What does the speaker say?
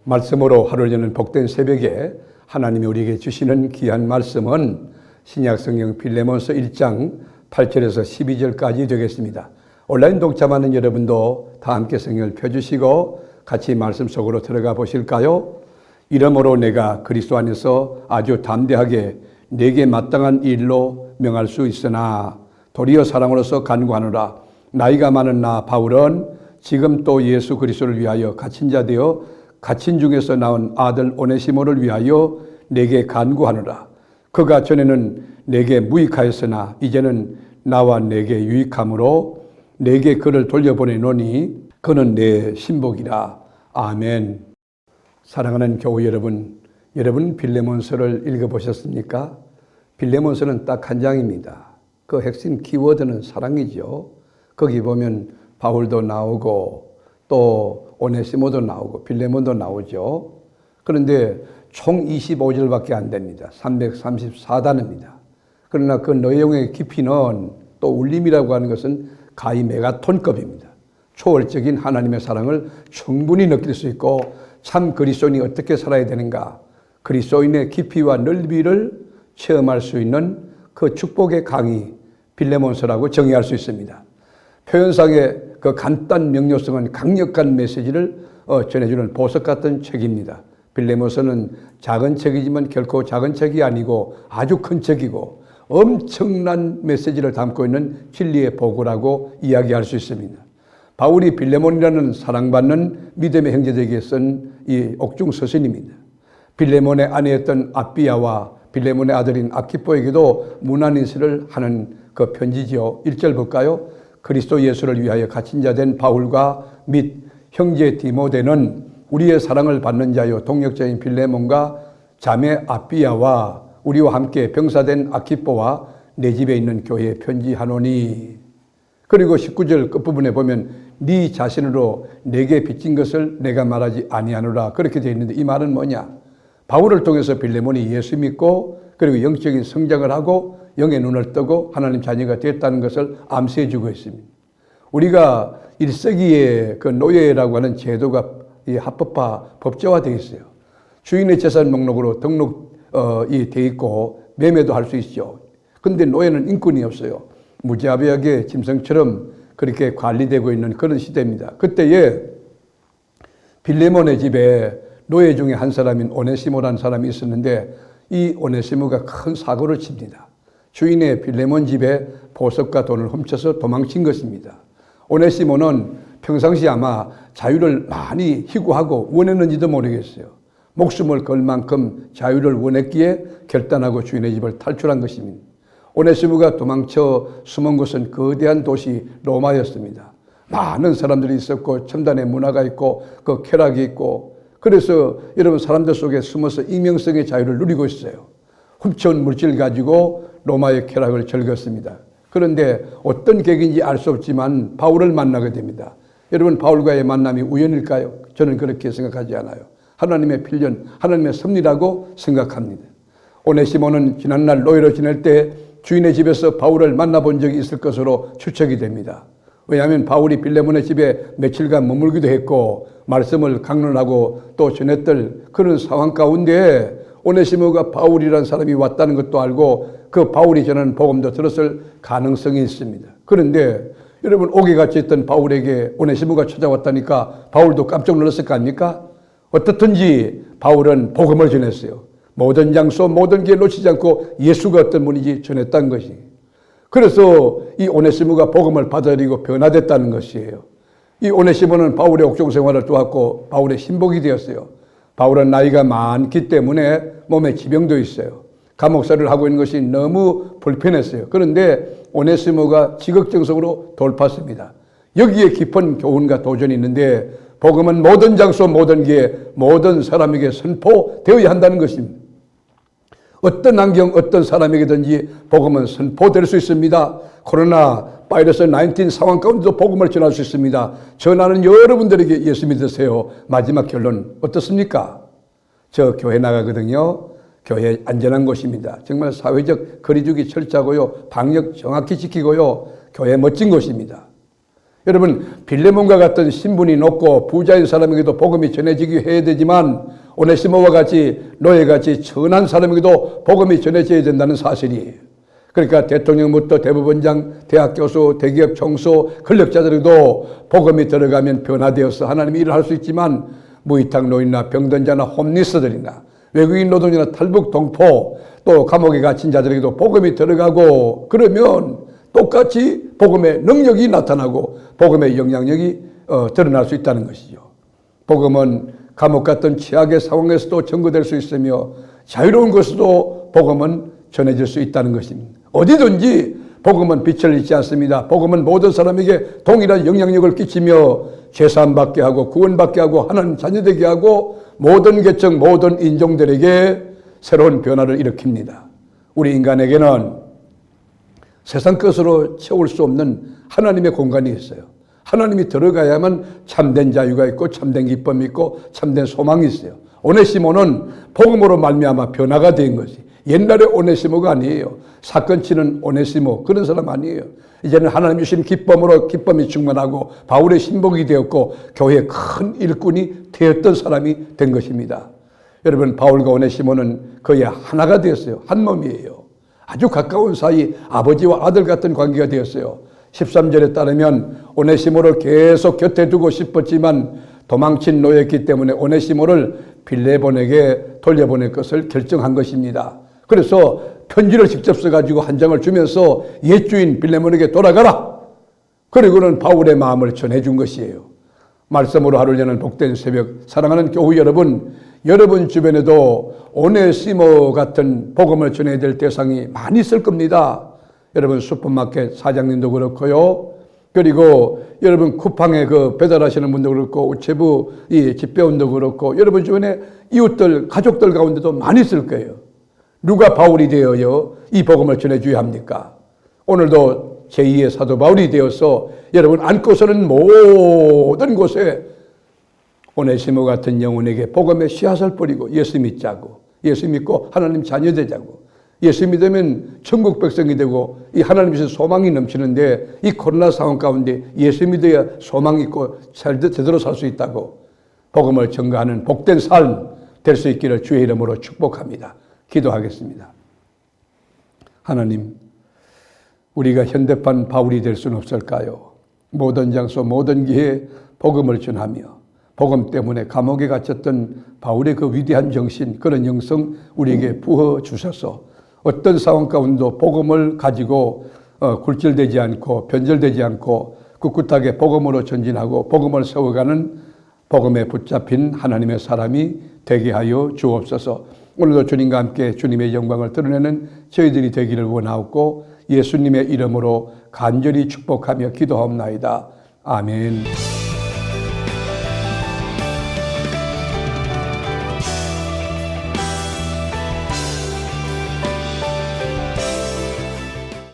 말씀으로 하루를 여는 복된 새벽에 하나님이 우리에게 주시는 귀한 말씀은 신약성경 빌레몬서 1장 8절에서 12절까지 되겠습니다. 온라인 독자많은 여러분도 다 함께 성경을 펴주시고 같이 말씀 속으로 들어가 보실까요? 이러므로 내가 그리스도 안에서 아주 담대하게 내게 마땅한 일로 명할 수 있으나 도리어 사랑으로서 간구하노라. 나이가 많은 나 바울은 지금 또 예수 그리스도를 위하여 갇힌 자 되어 갇힌 중에서 나온 아들 오네시모를 위하여 내게 간구하노라. 그가 전에는 내게 무익하였으나 이제는 나와 내게 유익함으로 내게 그를 돌려보내노니 그는 내 신복이라. 아멘. 사랑하는 교우 여러분, 여러분 빌레몬서를 읽어보셨습니까? 빌레몬서는 딱 한 장입니다. 그 핵심 키워드는 사랑이죠. 거기 보면 바울도 나오고 또 오네시모도 나오고 빌레몬도 나오죠. 그런데 총 25절밖에 안 됩니다. 334단입니다. 그러나 그 내용의 깊이는 또 울림이라고 하는 것은 가히 메가톤급입니다. 초월적인 하나님의 사랑을 충분히 느낄 수 있고 참 그리스도인이 어떻게 살아야 되는가, 그리스도인의 깊이와 넓이를 체험할 수 있는 그 축복의 강의 빌레몬서라고 정의할 수 있습니다. 표현상의 그 간단 명료성은 강력한 메시지를 전해주는 보석 같은 책입니다. 빌레몬서는 작은 책이지만 결코 작은 책이 아니고 아주 큰 책이고 엄청난 메시지를 담고 있는 진리의 보고라고 이야기할 수 있습니다. 바울이 빌레몬이라는 사랑받는 믿음의 형제들에게 쓴 이 옥중 서신입니다. 빌레몬의 아내였던 아비아와 빌레몬의 아들인 아키포에게도 문안인사를 하는 그 편지지요. 1절 볼까요? 그리스도 예수를 위하여 갇힌 자 된 바울과 및 형제 디모데는 우리의 사랑을 받는 자요 동역자인 빌레몬과 자매 아비아와 우리와 함께 병사된 아키포와 내 집에 있는 교회에 편지하노니. 그리고 19절 끝부분에 보면 네 자신으로 내게 빚진 것을 내가 말하지 아니하노라. 그렇게 되어 있는데 이 말은 뭐냐? 바울을 통해서 빌레몬이 예수 믿고 그리고 영적인 성장을 하고 영의 눈을 뜨고 하나님 자녀가 됐다는 것을 암시해 주고 있습니다. 우리가 1세기의 그 노예라고 하는 제도가 합법화, 법제화되어 있어요. 주인의 재산 목록으로 등록이 되어 있고 매매도 할 수 있죠. 그런데 노예는 인권이 없어요. 무자비하게 짐승처럼 그렇게 관리되고 있는 그런 시대입니다. 그때에 빌레몬의 집에 노예 중에 한 사람인 오네시모라는 사람이 있었는데 이 오네시모가 큰 사고를 칩니다. 주인의 빌레몬 집에 보석과 돈을 훔쳐서 도망친 것입니다. 오네시모는 평상시 아마 자유를 많이 희구하고 원했는지도 모르겠어요. 목숨을 걸 만큼 자유를 원했기에 결단하고 주인의 집을 탈출한 것입니다. 오네시모가 도망쳐 숨은 곳은 거대한 도시 로마였습니다. 많은 사람들이 있었고 첨단의 문화가 있고 그 쾌락이 있고 그래서 여러분 사람들 속에 숨어서 익명성의 자유를 누리고 있어요. 훔쳐온 물질 가지고 로마의 쾌락을 즐겼습니다. 그런데 어떤 계기인지 알 수 없지만 바울을 만나게 됩니다. 여러분 바울과의 만남이 우연일까요? 저는 그렇게 생각하지 않아요. 하나님의 필연, 하나님의 섭리라고 생각합니다. 오네시모는 지난날 노예로 지낼 때 주인의 집에서 바울을 만나본 적이 있을 것으로 추측이 됩니다. 왜냐하면 바울이 빌레몬의 집에 며칠간 머물기도 했고 말씀을 강론하고 또 전했던 그런 상황 가운데 오네시모가 바울이라는 사람이 왔다는 것도 알고 그 바울이 전하는 복음도 들었을 가능성이 있습니다. 그런데 여러분 옥에 갇혀있던 바울에게 오네시모가 찾아왔다니까 바울도 깜짝 놀랐을 거 아닙니까? 어떻든지 바울은 복음을 전했어요. 모든 장소 모든 기회 놓치지 않고 예수가 어떤 분인지 전했다는 것이. 그래서 이 오네시모가 복음을 받아들이고 변화됐다는 것이에요. 이 오네시모는 바울의 옥중 생활을 도왔고 바울의 신복이 되었어요. 바울은 나이가 많기 때문에 몸에 지병도 있어요. 감옥살이를 하고 있는 것이 너무 불편했어요. 그런데 오네시모가 지극정성으로 돌봤습니다. 여기에 깊은 교훈과 도전이 있는데 복음은 모든 장소 모든 기회 모든 사람에게 선포되어야 한다는 것입니다. 어떤 환경 어떤 사람에게든지 복음은 선포될 수 있습니다. 코로나 바이러스 19 상황 가운데도 복음을 전할 수 있습니다. 전하는 여러분들에게 예수 믿으세요. 마지막 결론 어떻습니까? 저 교회 나가거든요. 교회 안전한 곳입니다. 정말 사회적 거리두기 철저하고요. 방역 정확히 지키고요. 교회 멋진 곳입니다. 여러분, 빌레몬과 같은 신분이 높고 부자인 사람에게도 복음이 전해지게 해야 되지만 오네시모와 같이 노예같이 천한 사람에게도 복음이 전해져야 된다는 사실이에요. 그러니까 대통령부터 대법원장, 대학 교수, 대기업 총수, 권력자들에게도 복음이 들어가면 변화되어서 하나님이 일을 할 수 있지만 무이탁 노인이나 병든 자나 홈리스들이나 외국인 노동자나 탈북 동포 또 감옥에 갇힌 자들에게도 복음이 들어가고 그러면 똑같이 복음의 능력이 나타나고 복음의 영향력이 드러날 수 있다는 것이죠. 복음은 감옥 같은 최악의 상황에서도 전거될 수 있으며 자유로운 곳에서도 복음은 전해질 수 있다는 것입니다. 어디든지 복음은 빛을 잃지 않습니다. 복음은 모든 사람에게 동일한 영향력을 끼치며 죄사함받게 하고 구원받게 하고 하나님 자녀되게 하고 모든 계층 모든 인종들에게 새로운 변화를 일으킵니다. 우리 인간에게는 세상 것으로 채울 수 없는 하나님의 공간이 있어요. 하나님이 들어가야만 참된 자유가 있고 참된 기쁨이 있고 참된 소망이 있어요. 오네시모는 복음으로 말미암아 변화가 된 것이 옛날에 오네시모가 아니에요. 사건 치는 오네시모 그런 사람 아니에요. 이제는 하나님 주신 기쁨으로 기쁨이 충만하고 바울의 신복이 되었고 교회의 큰 일꾼이 되었던 사람이 된 것입니다. 여러분, 바울과 오네시모는 거의 하나가 되었어요. 한 몸이에요. 아주 가까운 사이 아버지와 아들 같은 관계가 되었어요. 13절에 따르면 오네시모를 계속 곁에 두고 싶었지만 도망친 노예였기 때문에 오네시모를 빌레몬에게 돌려보낼 것을 결정한 것입니다. 그래서 편지를 직접 써가지고 한 장을 주면서 옛 주인 빌레몬에게 돌아가라. 그리고는 바울의 마음을 전해준 것이에요. 말씀으로 하루를 여는 복된 새벽, 사랑하는 교우 여러분, 여러분 주변에도 오네시모 같은 복음을 전해야 될 대상이 많이 있을 겁니다. 여러분 슈퍼마켓 사장님도 그렇고요. 그리고 여러분 쿠팡에 그 배달하시는 분도 그렇고 우체부 이 집배원도 그렇고 여러분 주변에 이웃들 가족들 가운데도 많이 있을 거예요. 누가 바울이 되어요 이 복음을 전해줘야 합니까? 오늘도 제2의 사도 바울이 되어서 여러분 안고서는 모든 곳에 오네시모 같은 영혼에게 복음의 씨앗을 뿌리고 예수 믿자고 예수 믿고 하나님 자녀 되자고 예수 믿으면 천국 백성이 되고 이 하나님 주신 소망이 넘치는데 이 코로나 상황 가운데 예수 믿어야 소망 있고 제대로 살 수 있다고 복음을 전가하는 복된 삶 될 수 있기를 주의 이름으로 축복합니다. 기도하겠습니다. 하나님, 우리가 현대판 바울이 될 수는 없을까요? 모든 장소 모든 기회에 복음을 전하며 복음 때문에 감옥에 갇혔던 바울의 그 위대한 정신 그런 영성 우리에게 부어주셔서 어떤 상황 가운데도 복음을 가지고 굴절되지 않고 변절되지 않고 꿋꿋하게 복음으로 전진하고 복음을 세워가는 복음에 붙잡힌 하나님의 사람이 되게 하여 주옵소서. 오늘도 주님과 함께 주님의 영광을 드러내는 저희들이 되기를 원하옵고 예수님의 이름으로 간절히 축복하며 기도하옵나이다. 아멘.